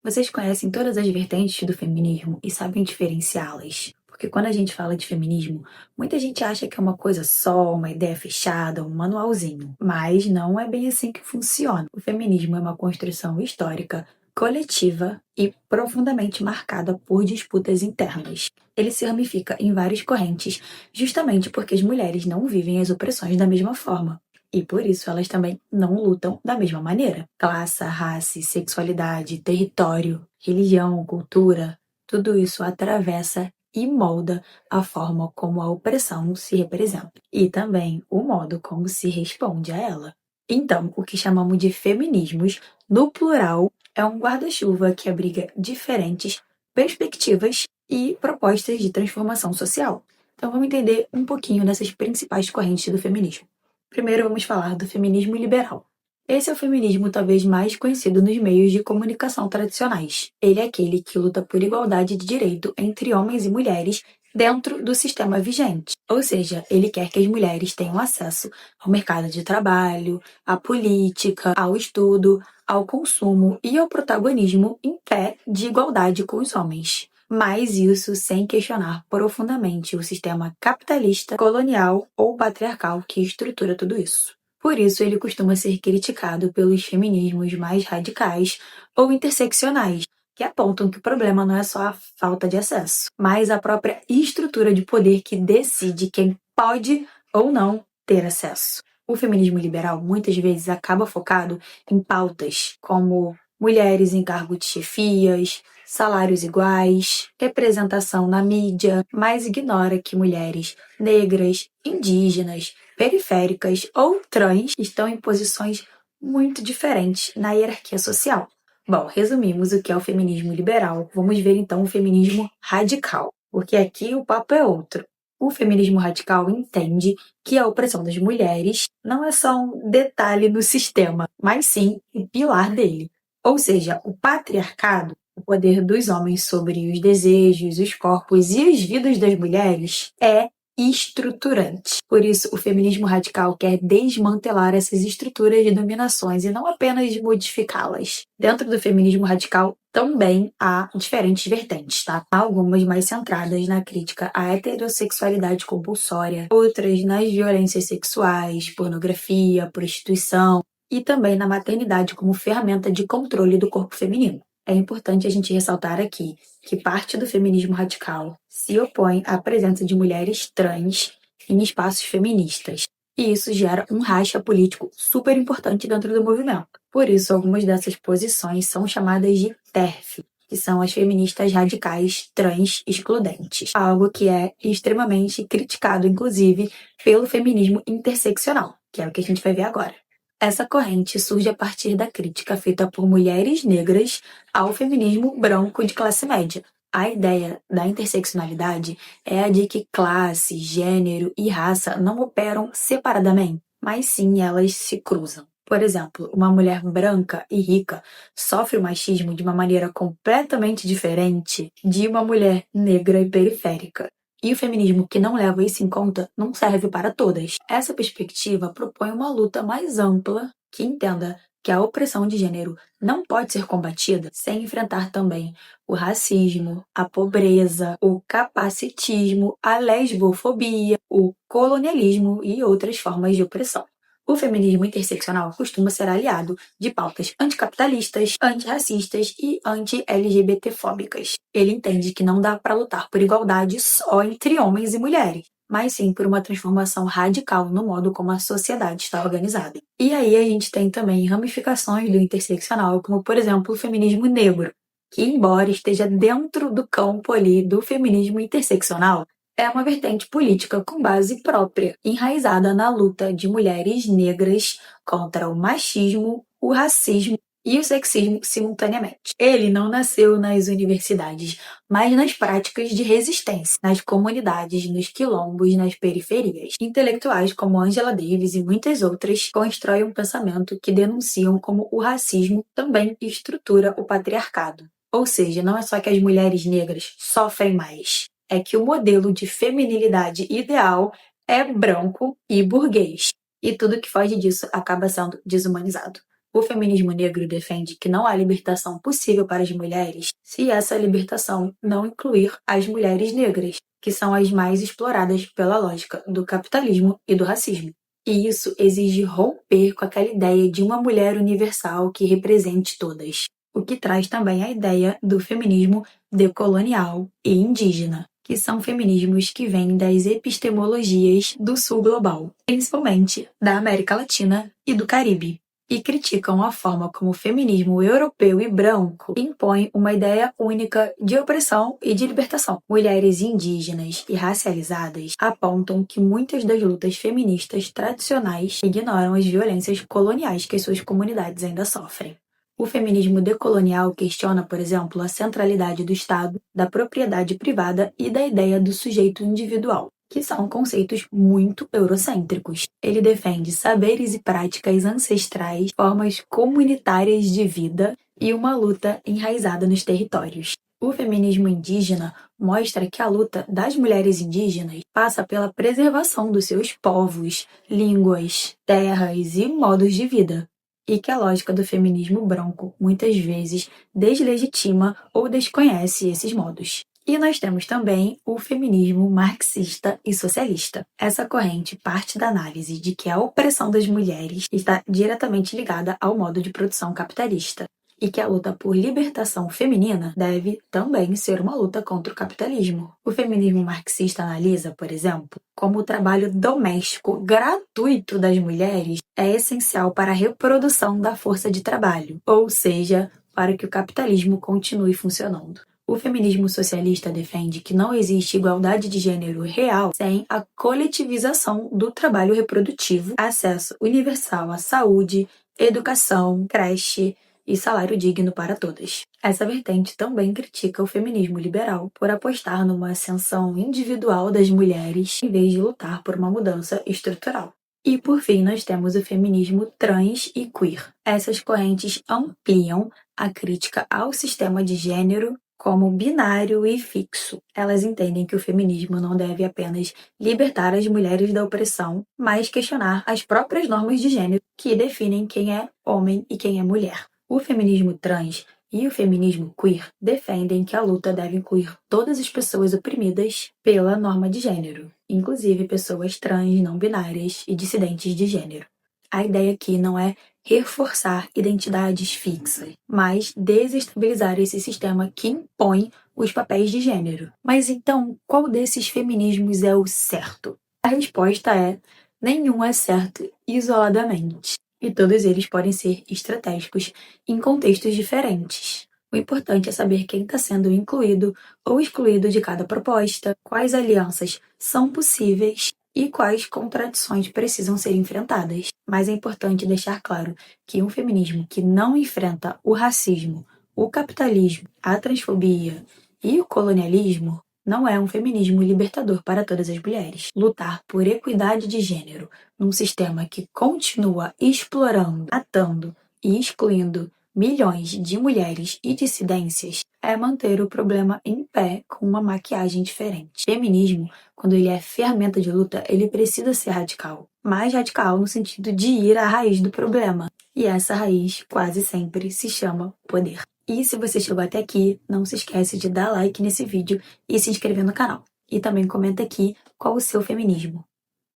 Vocês conhecem todas as vertentes do feminismo e sabem diferenciá-las? Porque quando a gente fala de feminismo, muita gente acha que é uma coisa só, uma ideia fechada, um manualzinho. Mas não é bem assim que funciona. O feminismo é uma construção histórica, coletiva e profundamente marcada por disputas internas. Ele se ramifica em várias correntes, justamente porque as mulheres não vivem as opressões da mesma forma. E por isso elas também não lutam da mesma maneira. Classe, raça, sexualidade, território, religião, cultura, tudo isso atravessa e molda a forma como a opressão se representa e também o modo como se responde a ela. Então, o que chamamos de feminismos, no plural, é um guarda-chuva que abriga diferentes perspectivas e propostas de transformação social. Então, vamos entender um pouquinho dessas principais correntes do feminismo. Primeiro vamos falar do feminismo liberal. Esse é o feminismo talvez mais conhecido nos meios de comunicação tradicionais. Ele é aquele que luta por igualdade de direito entre homens e mulheres dentro do sistema vigente. Ou seja, ele quer que as mulheres tenham acesso ao mercado de trabalho, à política, ao estudo, ao consumo e ao protagonismo em pé de igualdade com os homens. Mas isso sem questionar profundamente o sistema capitalista, colonial ou patriarcal que estrutura tudo isso. Por isso, ele costuma ser criticado pelos feminismos mais radicais ou interseccionais, que apontam que o problema não é só a falta de acesso, mas a própria estrutura de poder que decide quem pode ou não ter acesso. O feminismo liberal muitas vezes acaba focado em pautas como mulheres em cargo de chefias, salários iguais, representação na mídia, mas ignora que mulheres negras, indígenas, periféricas ou trans estão em posições muito diferentes na hierarquia social. Bom, resumimos o que é o feminismo liberal. Vamos ver então o feminismo radical, porque aqui o papo é outro. O feminismo radical entende que a opressão das mulheres não é só um detalhe no sistema, mas sim um pilar dele. Ou seja, o patriarcado, o poder dos homens sobre os desejos, os corpos e as vidas das mulheres, é estruturante. Por isso, o feminismo radical quer desmantelar essas estruturas de dominações e não apenas modificá-las. Dentro do feminismo radical também há diferentes vertentes, tá? Há algumas mais centradas na crítica à heterossexualidade compulsória, outras nas violências sexuais, pornografia, prostituição e também na maternidade como ferramenta de controle do corpo feminino. É importante a gente ressaltar aqui que parte do feminismo radical se opõe à presença de mulheres trans em espaços feministas. E isso gera um racha político super importante dentro do movimento. Por isso, algumas dessas posições são chamadas de TERF, que são as feministas radicais trans excludentes. Algo que é extremamente criticado, inclusive, pelo feminismo interseccional, que é o que a gente vai ver agora. Essa corrente surge a partir da crítica feita por mulheres negras ao feminismo branco de classe média. A ideia da interseccionalidade é a de que classe, gênero e raça não operam separadamente, mas sim elas se cruzam. Por exemplo, uma mulher branca e rica sofre o machismo de uma maneira completamente diferente de uma mulher negra e periférica. E o feminismo que não leva isso em conta não serve para todas. Essa perspectiva propõe uma luta mais ampla que entenda que a opressão de gênero não pode ser combatida sem enfrentar também o racismo, a pobreza, o capacitismo, a lesbofobia, o colonialismo e outras formas de opressão. O feminismo interseccional costuma ser aliado de pautas anticapitalistas, antirracistas e anti-LGBTfóbicas. Ele entende que não dá para lutar por igualdade só entre homens e mulheres, mas sim por uma transformação radical no modo como a sociedade está organizada. E aí a gente tem também ramificações do interseccional, como por exemplo o feminismo negro, que embora esteja dentro do campo ali do feminismo interseccional, é uma vertente política com base própria, enraizada na luta de mulheres negras contra o machismo, o racismo e o sexismo simultaneamente. Ele não nasceu nas universidades, mas nas práticas de resistência, nas comunidades, nos quilombos, nas periferias. Intelectuais como Angela Davis e muitas outras constroem um pensamento que denunciam como o racismo também estrutura o patriarcado. Ou seja, não é só que as mulheres negras sofrem mais, é que o modelo de feminilidade ideal é branco e burguês. E tudo que foge disso acaba sendo desumanizado. O feminismo negro defende que não há libertação possível para as mulheres se essa libertação não incluir as mulheres negras, que são as mais exploradas pela lógica do capitalismo e do racismo. E isso exige romper com aquela ideia de uma mulher universal que represente todas, o que traz também a ideia do feminismo decolonial e indígena, que são feminismos que vêm das epistemologias do sul global, principalmente da América Latina e do Caribe, e criticam a forma como o feminismo europeu e branco impõe uma ideia única de opressão e de libertação. Mulheres indígenas e racializadas apontam que muitas das lutas feministas tradicionais ignoram as violências coloniais que suas comunidades ainda sofrem. O feminismo decolonial questiona, por exemplo, a centralidade do Estado, da propriedade privada e da ideia do sujeito individual, que são conceitos muito eurocêntricos. Ele defende saberes e práticas ancestrais, formas comunitárias de vida e uma luta enraizada nos territórios. O feminismo indígena mostra que a luta das mulheres indígenas passa pela preservação dos seus povos, línguas, terras e modos de vida, e que a lógica do feminismo branco muitas vezes deslegitima ou desconhece esses modos. E nós temos também o feminismo marxista e socialista. Essa corrente parte da análise de que a opressão das mulheres está diretamente ligada ao modo de produção capitalista e que a luta por libertação feminina deve também ser uma luta contra o capitalismo. O feminismo marxista analisa, por exemplo, como o trabalho doméstico gratuito das mulheres é essencial para a reprodução da força de trabalho, ou seja, para que o capitalismo continue funcionando. O feminismo socialista defende que não existe igualdade de gênero real sem a coletivização do trabalho reprodutivo, acesso universal à saúde, educação, creche e salário digno para todas. Essa vertente também critica o feminismo liberal por apostar numa ascensão individual das mulheres em vez de lutar por uma mudança estrutural. E por fim, nós temos o feminismo trans e queer. Essas correntes ampliam a crítica ao sistema de gênero como binário e fixo. Elas entendem que o feminismo não deve apenas libertar as mulheres da opressão, mas questionar as próprias normas de gênero que definem quem é homem e quem é mulher. O feminismo trans e o feminismo queer defendem que a luta deve incluir todas as pessoas oprimidas pela norma de gênero, inclusive pessoas trans, não binárias e dissidentes de gênero. A ideia aqui não é reforçar identidades fixas, mas desestabilizar esse sistema que impõe os papéis de gênero. Mas então, qual desses feminismos é o certo? A resposta é: nenhum é certo isoladamente. E todos eles podem ser estratégicos em contextos diferentes. O importante é saber quem está sendo incluído ou excluído de cada proposta, quais alianças são possíveis e quais contradições precisam ser enfrentadas. Mas é importante deixar claro que um feminismo que não enfrenta o racismo, o capitalismo, a transfobia e o colonialismo não é um feminismo libertador para todas as mulheres. Lutar por equidade de gênero num sistema que continua explorando, atando e excluindo milhões de mulheres e dissidências é manter o problema em pé com uma maquiagem diferente. Feminismo, quando ele é ferramenta de luta, ele precisa ser radical. Mais radical no sentido de ir à raiz do problema. E essa raiz quase sempre se chama poder. E se você chegou até aqui, não se esquece de dar like nesse vídeo e se inscrever no canal. E também comenta aqui qual o seu feminismo.